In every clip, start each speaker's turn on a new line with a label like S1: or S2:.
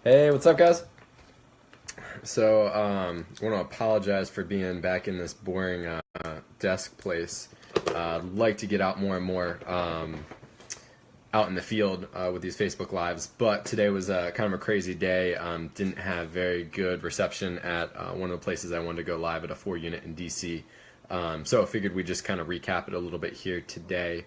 S1: Hey, what's up, guys? So, I want to apologize for being back in this boring desk place. I'd like to get out more and more out in the field with these Facebook Lives, but today was kind of a crazy day. Didn't have very good reception at one of the places I wanted to go live at a 4 unit in DC. So I figured we'd just kind of recap it a little bit here today.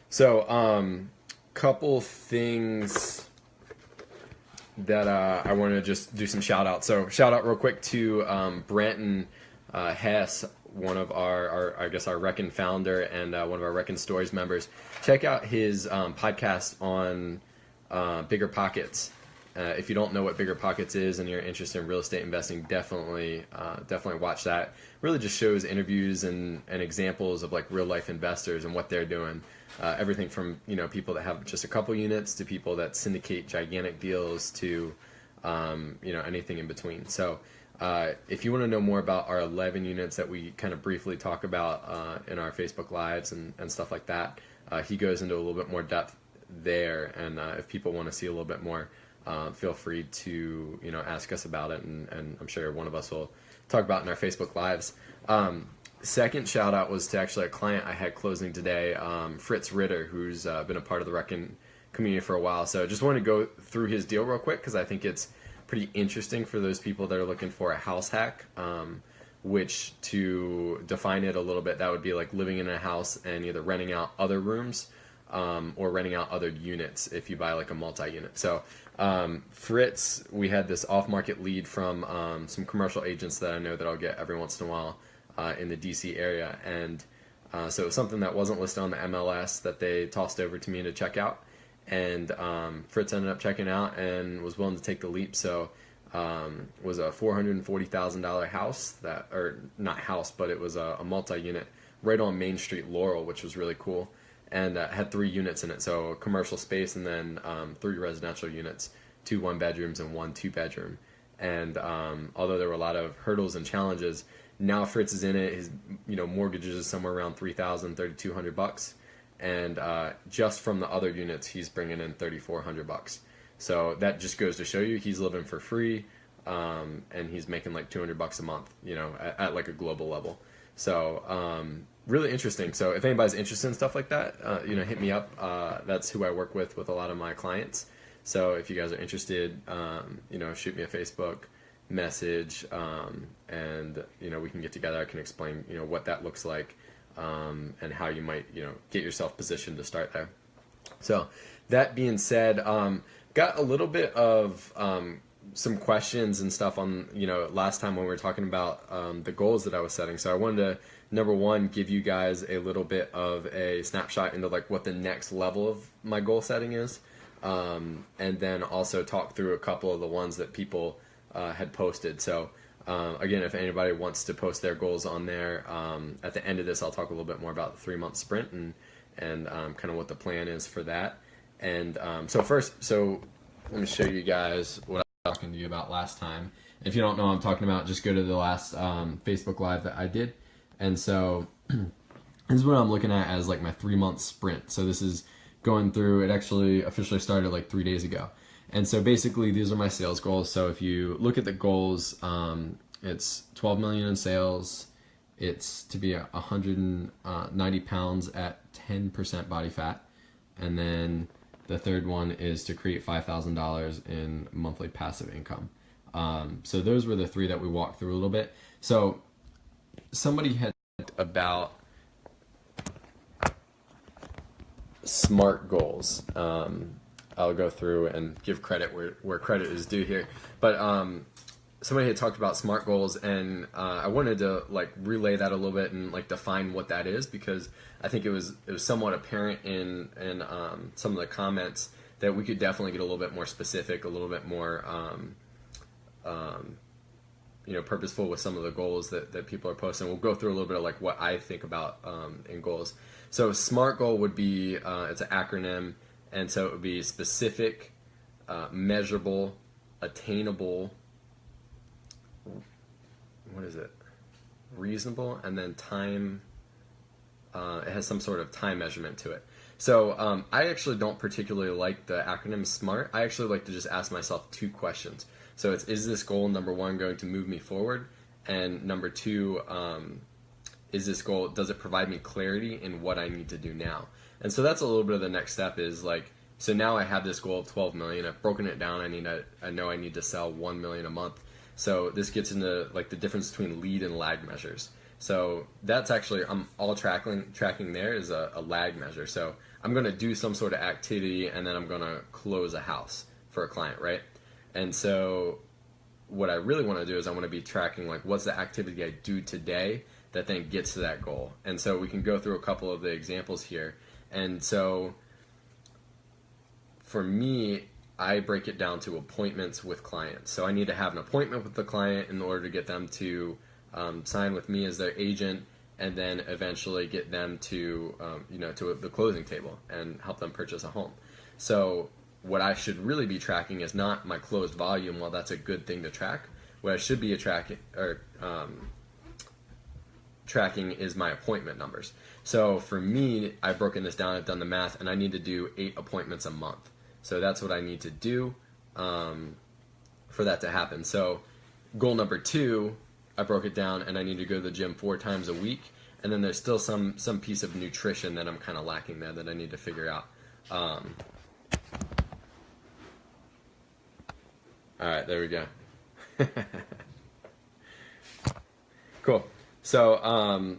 S1: So, couple things that I want to just do some shout outs. So shout out real quick to Branton Hess, one of our I guess our RECN founder and one of our RECN Stories members. Check out his podcast on Bigger Pockets. If you don't know what Bigger Pockets is and you're interested in real estate investing, definitely watch that. Really just shows interviews and examples of like real life investors and what they're doing. Everything from people that have just a couple units to people that syndicate gigantic deals to anything in between. So if you want to know more about our 11 units that we kind of briefly talk about in our Facebook Lives and stuff like that, he goes into a little bit more depth there. And if people want to see a little bit more, feel free to ask us about it, and I'm sure one of us will talk about it in our Facebook Lives. Second shout out was to actually a client I had closing today, Fritz Ritter, who's been a part of the RECN community for a while. So just wanted to go through his deal real quick because I think it's pretty interesting for those people that are looking for a house hack, which, to define it a little bit, that would be like living in a house and either renting out other rooms or renting out other units if you buy like a multi-unit. So Fritz, we had this off-market lead from some commercial agents that I know that I'll get every once in a while in the DC area, and so it was something that wasn't listed on the MLS that they tossed over to me to check out, and Fritz ended up checking out and was willing to take the leap. So was a $440,000 house or not house, but it was a multi-unit right on Main Street, Laurel, which was really cool, and had 3 units in it, so a commercial space and then 3 residential units, 2 1-bedrooms and 1 2-bedroom. And although there were a lot of hurdles and challenges, now Fritz is in it. His mortgages is somewhere around $3,000, $3,200, and just from the other units he's bringing in $3,400. So that just goes to show you he's living for free, and he's making like $200 a month, at like a global level. So really interesting. So if anybody's interested in stuff like that, hit me up. That's who I work with a lot of my clients. So if you guys are interested, shoot me a Facebook message, and we can get together. I can explain what that looks like, and how you might get yourself positioned to start there. So that being said, got a little bit of some questions and stuff on last time when we were talking about the goals that I was setting. So I wanted to, number one, give you guys a little bit of a snapshot into like what the next level of my goal setting is, and then also talk through a couple of the ones that people had posted. So again, if anybody wants to post their goals on there, at the end of this I'll talk a little bit more about the 3-month sprint and kind of what the plan is for that. And so let me show you guys what I was talking to you about last time. If you don't know what I'm talking about, just go to the last Facebook Live that I did. And so this is what I'm looking at as like my 3-month sprint. So this is going through, it actually officially started like 3 days ago. And so basically these are my sales goals. So if you look at the goals, it's 12 million in sales. It's to be 190 pounds at 10% body fat. And then the third one is to create $5,000 in monthly passive income. So those were the 3 that we walked through a little bit. So somebody had about SMART goals. I'll go through and give credit where credit is due here. But somebody had talked about SMART goals, and I wanted to like relay that a little bit and like define what that is, because I think it was somewhat apparent in some of the comments that we could definitely get a little bit more specific, a little bit more purposeful with some of the goals that people are posting. We'll go through a little bit of like what I think about in goals. So SMART goal would be, it's an acronym, and so it would be specific, measurable, attainable, what is it? Reasonable, and then time. It has some sort of time measurement to it. So I actually don't particularly like the acronym SMART. I actually like to just ask myself two questions. So it's, is this goal, number one, going to move me forward? And number two, is this goal, does it provide me clarity in what I need to do now? And so that's a little bit of the next step is like, so now I have this goal of 12 million. I've broken it down. I know I need to sell 1 million a month. So this gets into like the difference between lead and lag measures. So that's actually, I'm all tracking there is a lag measure. So I'm going to do some sort of activity and then I'm going to close a house for a client, right? And so what I really want to do is I want to be tracking like what's the activity I do today that then gets to that goal. And so we can go through a couple of the examples here. And so for me, I break it down to appointments with clients. So I need to have an appointment with the client in order to get them to sign with me as their agent, and then eventually get them to to the closing table and help them purchase a home. So what I should really be tracking is not my closed volume. While that's a good thing to track, what I should be tracking is my appointment numbers. So for me, I've broken this down, I've done the math, and I need to do 8 appointments a month. So that's what I need to do for that to happen. So goal number 2, I broke it down, and I need to go to the gym 4 times a week. And then there's still some piece of nutrition that I'm kind of lacking there that I need to figure out. All right, there we go. Cool. So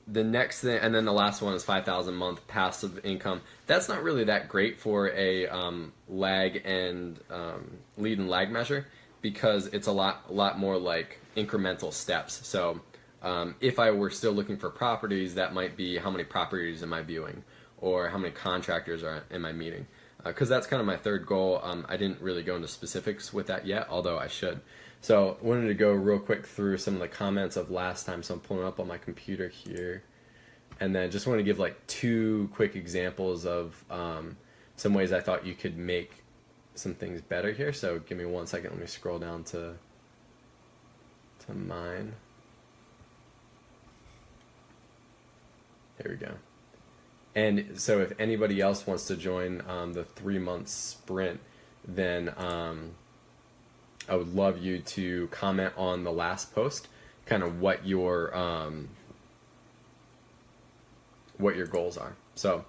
S1: the next thing, and then the last one is 5,000 a month passive income. That's not really that great for a lag and lead and lag measure, because it's a lot more like incremental steps. So if I were still looking for properties, that might be how many properties am I viewing, or how many contractors am I meeting, because that's kind of my third goal. I didn't really go into specifics with that yet, although I should. So I wanted to go real quick through some of the comments of last time. So I'm pulling up on my computer here, and then just want to give like 2 quick examples of some ways I thought you could make some things better here. So give me 1 second. Let me scroll down to mine. There we go. And so if anybody else wants to join the 3-month sprint, then I would love you to comment on the last post, kind of what your goals are. So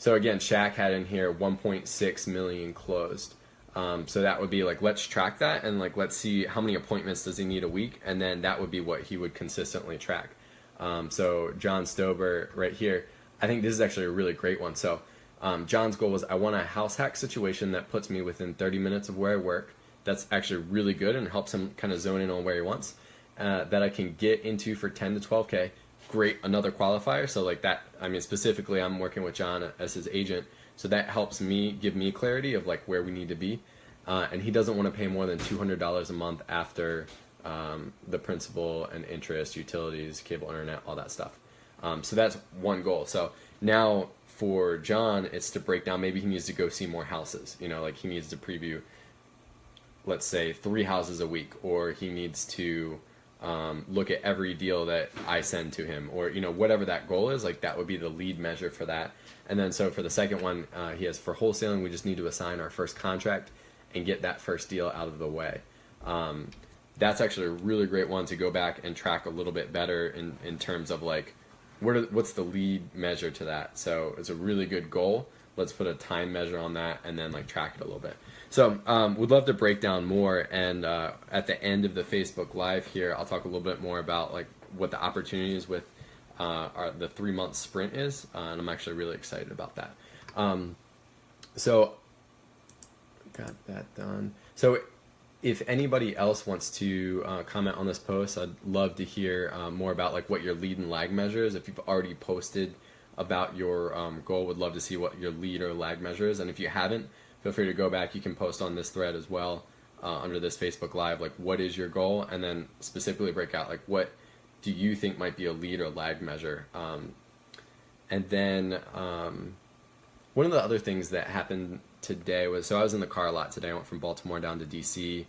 S1: again, Shaq had in here 1.6 million closed. So that would be like, let's track that, and like, let's see how many appointments does he need a week, and then that would be what he would consistently track. So John Stober right here, I think this is actually a really great one. So John's goal was, I want a house hack situation that puts me within 30 minutes of where I work. That's actually really good and helps him kind of zone in on where he wants. That I can get into for 10 to 12K. Great, another qualifier. So like that, I mean, specifically I'm working with John as his agent, so that helps me, give me clarity of like where we need to be. And he doesn't want to pay more than $200 a month after the principal and interest, utilities, cable, internet, all that stuff. So that's one goal. So now for John, it's to break down, maybe he needs to go see more houses. Like he needs to preview, let's say 3 houses a week, or he needs to look at every deal that I send to him, or whatever that goal is. Like that would be the lead measure for that. And then so for the second one, he has, for wholesaling, we just need to assign our first contract and get that first deal out of the way. That's actually a really great one to go back and track a little bit better in terms of like, what's the lead measure to that. So it's a really good goal. Let's put a time measure on that and then like track it a little bit. So we'd love to break down more, and at the end of the Facebook Live here, I'll talk a little bit more about like what the opportunities with the 3-month sprint is, and I'm actually really excited about that. So got that done. So if anybody else wants to comment on this post, I'd love to hear more about like what your lead and lag measure is. If you've already posted about your goal, would love to see what your lead or lag measure is. And if you haven't, feel free to go back. You can post on this thread as well under this Facebook Live, like what is your goal, and then specifically break out like what do you think might be a lead or lag measure. And then one of the other things that happened today was, so I was in the car a lot today. I went from Baltimore down to DC,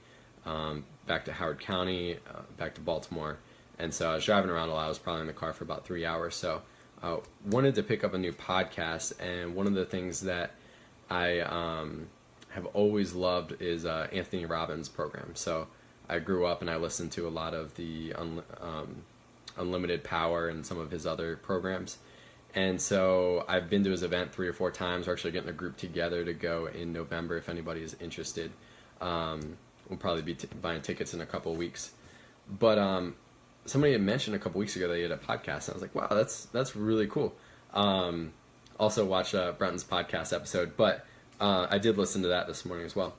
S1: back to Howard County, back to Baltimore, And so I was driving around a lot. I was probably in the car for about 3 hours. So I wanted to pick up a new podcast. And one of the things that I have always loved is Anthony Robbins' program. So I grew up and I listened to a lot of the Unlimited Power and some of his other programs. And so I've been to his event 3 or 4 times. We're actually getting a group together to go in November if anybody is interested. We'll probably be buying tickets in a couple of weeks. But somebody had mentioned a couple weeks ago that he had a podcast, and I was like, wow, that's really cool. Also watched Brenton's podcast episode, but I did listen to that this morning as well.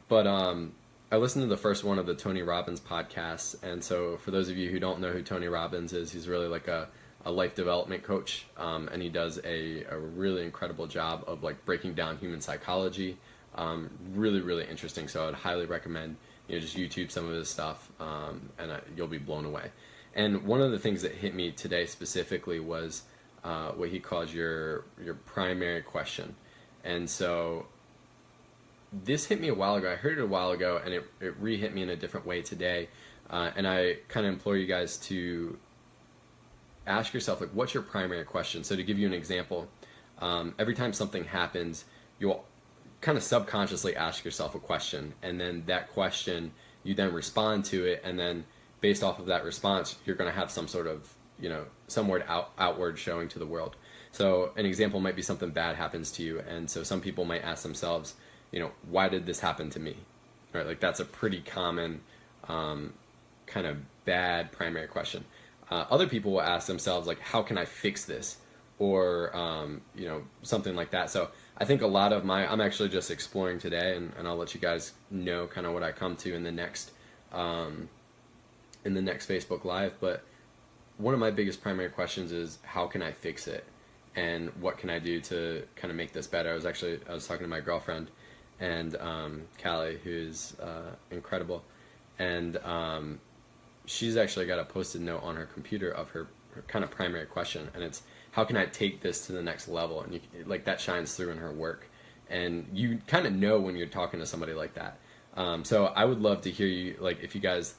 S1: But I listened to the first one of the Tony Robbins podcasts, and so for those of you who don't know who Tony Robbins is, he's really like a life development coach, and he does a really incredible job of like breaking down human psychology. Really, really interesting. So I'd highly recommend just YouTube some of his stuff, and you'll be blown away. And one of the things that hit me today specifically was what he calls your primary question. And so this hit me a while ago. I heard it a while ago, and it re-hit me in a different way today. And I kind of implore you guys to ask yourself, like, what's your primary question? So to give you an example, every time something happens, you'll kind of subconsciously ask yourself a question, and then that question, you then respond to it, and then based off of that response, you're going to have some sort of, somewhat outward showing to the world. So an example might be something bad happens to you, and so some people might ask themselves, why did this happen to me? Right? Like that's a pretty common kind of bad primary question. Other people will ask themselves, like, how can I fix this? Or, something like that. So I think a lot of I'm actually just exploring today, and I'll let you guys know kind of what I come to in the next Facebook Live. But one of my biggest primary questions is, how can I fix it? And what can I do to kind of make this better? I was talking to my girlfriend, and Callie, who's incredible. And she's actually got a Post-it note on her computer of her kind of primary question, and it's, how can I take this to the next level? And like that shines through in her work, and you kind of know when you're talking to somebody like that. So I would love to hear you, like, if you guys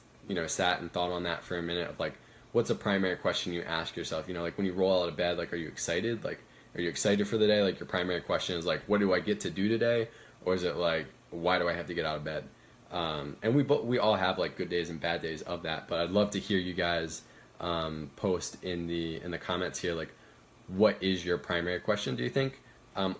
S1: sat and thought on that for a minute of like, what's a primary question you ask yourself? Like when you roll out of bed, like, are you excited? Like, are you excited for the day? Like your primary question is like, what do I get to do today? Or is it like, why do I have to get out of bed? And we all have like good days and bad days of that, but I'd love to hear you guys post in the comments here, like, what is your primary question, do you think?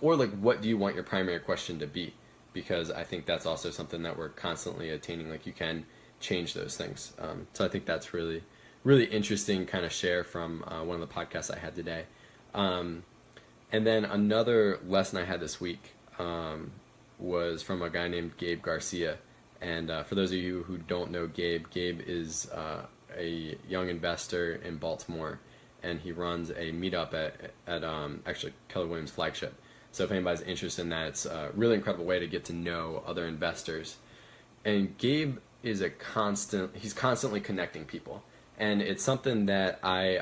S1: Or like, what do you want your primary question to be? Because I think that's also something that we're constantly attaining. Like, you can change those things. So I think that's really, really interesting kind of share from one of the podcasts I had today. And then another lesson I had this week was from a guy named Gabe Garcia. And for those of you who don't know Gabe is a young investor in Baltimore, and he runs a meetup at actually Keller Williams flagship. So if anybody's interested in that, it's a really incredible way to get to know other investors. And Gabe is he's constantly connecting people, and it's something that I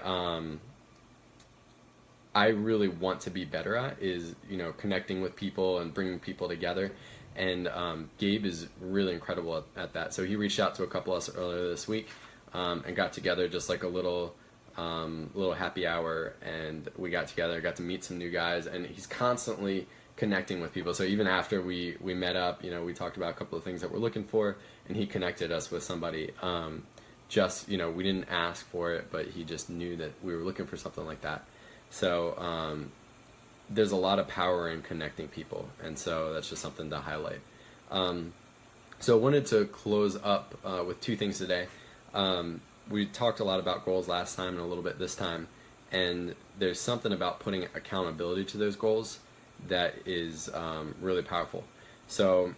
S1: really want to be better at, is connecting with people and bringing people together. And Gabe is really incredible at that. So he reached out to a couple of us earlier this week and got together just like a little happy hour, and we got together, got to meet some new guys, and he's constantly connecting with people. So even after we met up, we talked about a couple of things that we're looking for, and he connected us with somebody. We didn't ask for it, but he just knew that we were looking for something like that. So there's a lot of power in connecting people, and so that's just something to highlight. So I wanted to close up with 2 things today. We talked a lot about goals last time and a little bit this time, and there's something about putting accountability to those goals that is really powerful. So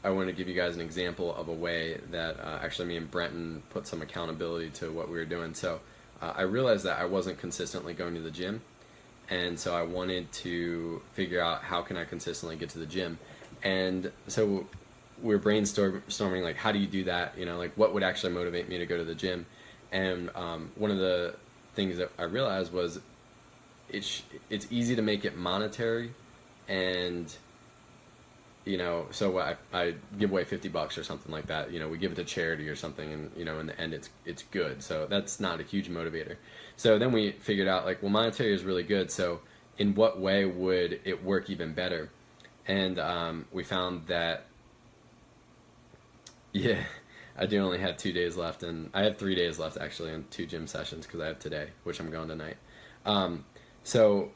S1: I want to give you guys an example of a way that actually me and Brenton put some accountability to what we were doing. So I realized that I wasn't consistently going to the gym, and so I wanted to figure out how can I consistently get to the gym. And so we're brainstorming, like, how do you do that? Like, what would actually motivate me to go to the gym? And one of the things that I realized was it's easy to make it monetary, and so I give away $50 or something like that. We give it to charity or something, and in the end it's good. So that's not a huge motivator. So then we figured out, like, well, monetary is really good. So in what way would it work even better? And we found that, yeah, I do only have 2 days left, and I have 3 days left actually, and 2 gym sessions because I have today, which I'm going tonight. So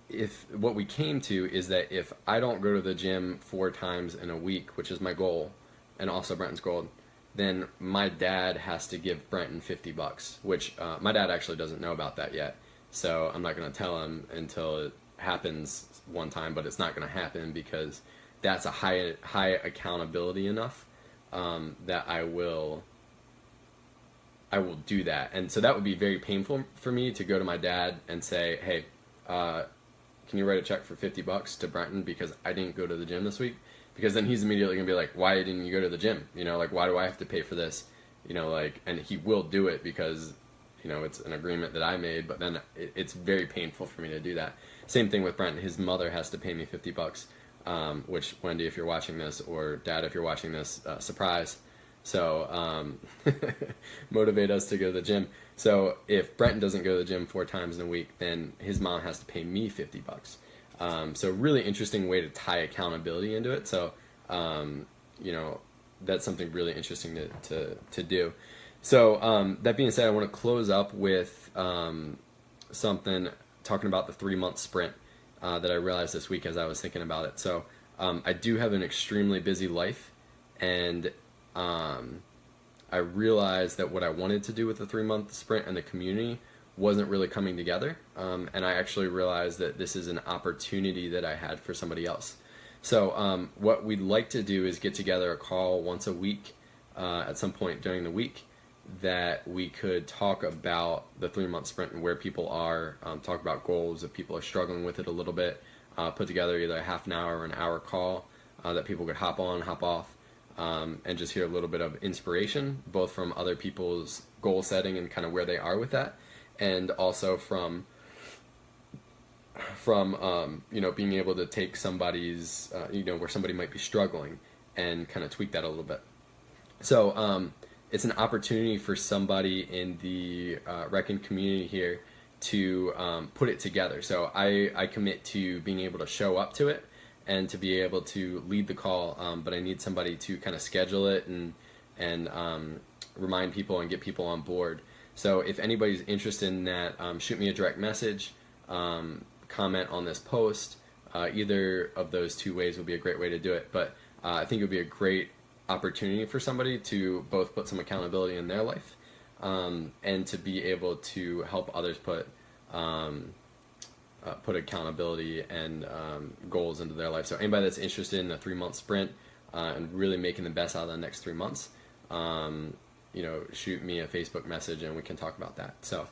S1: if what we came to is that if I don't go to the gym 4 times in a week, which is my goal, and also Brenton's goal, then my dad has to give Brenton $50, which my dad actually doesn't know about that yet. So I'm not going to tell him until it happens one time, but it's not going to happen because that's a high accountability enough that I will do that. And so that would be very painful for me to go to my dad and say, hey, can you write a check for $50 to Brenton because I didn't go to the gym this week? Because then he's immediately gonna be like, why didn't you go to the gym? Like, why do I have to pay for this? And he will do it because it's an agreement that I made, but then it's very painful for me to do that. Same thing with Brenton. His mother has to pay me $50, which, Wendy, if you're watching this, or Dad, if you're watching this, surprise. So motivate us to go to the gym. So if Brenton doesn't go to the gym 4 times in a week, then his mom has to pay me $50. So really interesting way to tie accountability into it. So that's something really interesting to do. So that being said, I want to close up with something talking about the 3-month sprint that I realized this week as I was thinking about it. So I do have an extremely busy life, and I realized that what I wanted to do with the 3-month sprint and the community wasn't really coming together. And I actually realized that this is an opportunity that I had for somebody else. So what we'd like to do is get together a call once a week at some point during the week that we could talk about the 3-month sprint and where people are, talk about goals if people are struggling with it a little bit, put together either a half an hour or an hour call that people could hop on, hop off, and just hear a little bit of inspiration, both from other people's goal setting and kind of where they are with that, and also from being able to take somebody's, where somebody might be struggling and kind of tweak that a little bit. So it's an opportunity for somebody in the RECN community here to put it together. So I commit to being able to show up to it and to be able to lead the call, but I need somebody to kind of schedule it and remind people and get people on board. So if anybody's interested in that, shoot me a direct message, comment on this post. Either of those 2 ways would be a great way to do it. But I think it would be a great opportunity for somebody to both put some accountability in their life and to be able to help others put accountability and goals into their life. So anybody that's interested in a 3-month sprint and really making the best out of the next 3 months, shoot me a Facebook message and we can talk about that. So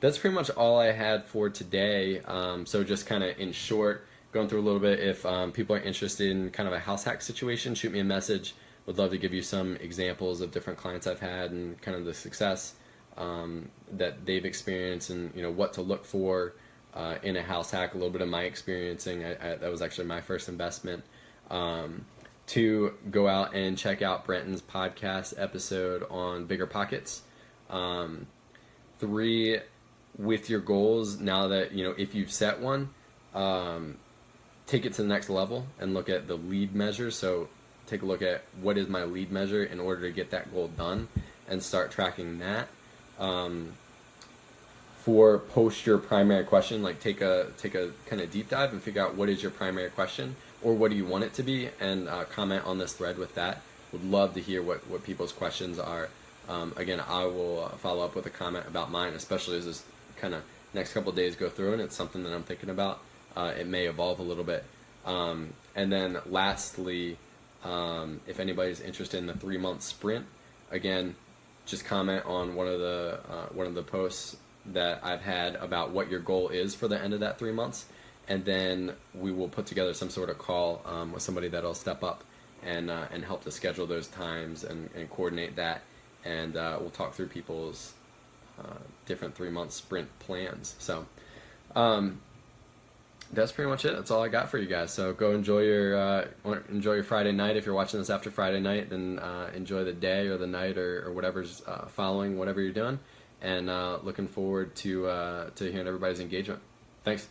S1: that's pretty much all I had for today. So just kind of in short, going through a little bit, if people are interested in kind of a house hack situation, shoot me a message. Would love to give you some examples of different clients I've had and kind of the success that they've experienced, and what to look for in a house hack. A little bit of my experiencing. That was actually my first investment. To go out and check out Brenton's podcast episode on Bigger Pockets. 3, with your goals, now that if you've set one, take it to the next level and look at the lead measure. So take a look at what is my lead measure in order to get that goal done and start tracking that. For post your primary question, like take a kind of deep dive and figure out what is your primary question or what do you want it to be, and comment on this thread with that. Would love to hear what people's questions are. Again, I will follow up with a comment about mine, especially as this kind of next couple of days go through and it's something that I'm thinking about. It may evolve a little bit. And then lastly, if anybody's interested in the 3-month sprint, again, just comment on one of the posts that I've had about what your goal is for the end of that 3 months, and then we will put together some sort of call with somebody that'll step up and help to schedule those times and coordinate that, and we'll talk through people's different 3-month sprint plans. So that's pretty much it. That's all I got for you guys. So go enjoy your Friday night. If you're watching this after Friday night, then enjoy the day or the night or whatever's following whatever you're doing. And looking forward to hearing everybody's engagement. Thanks.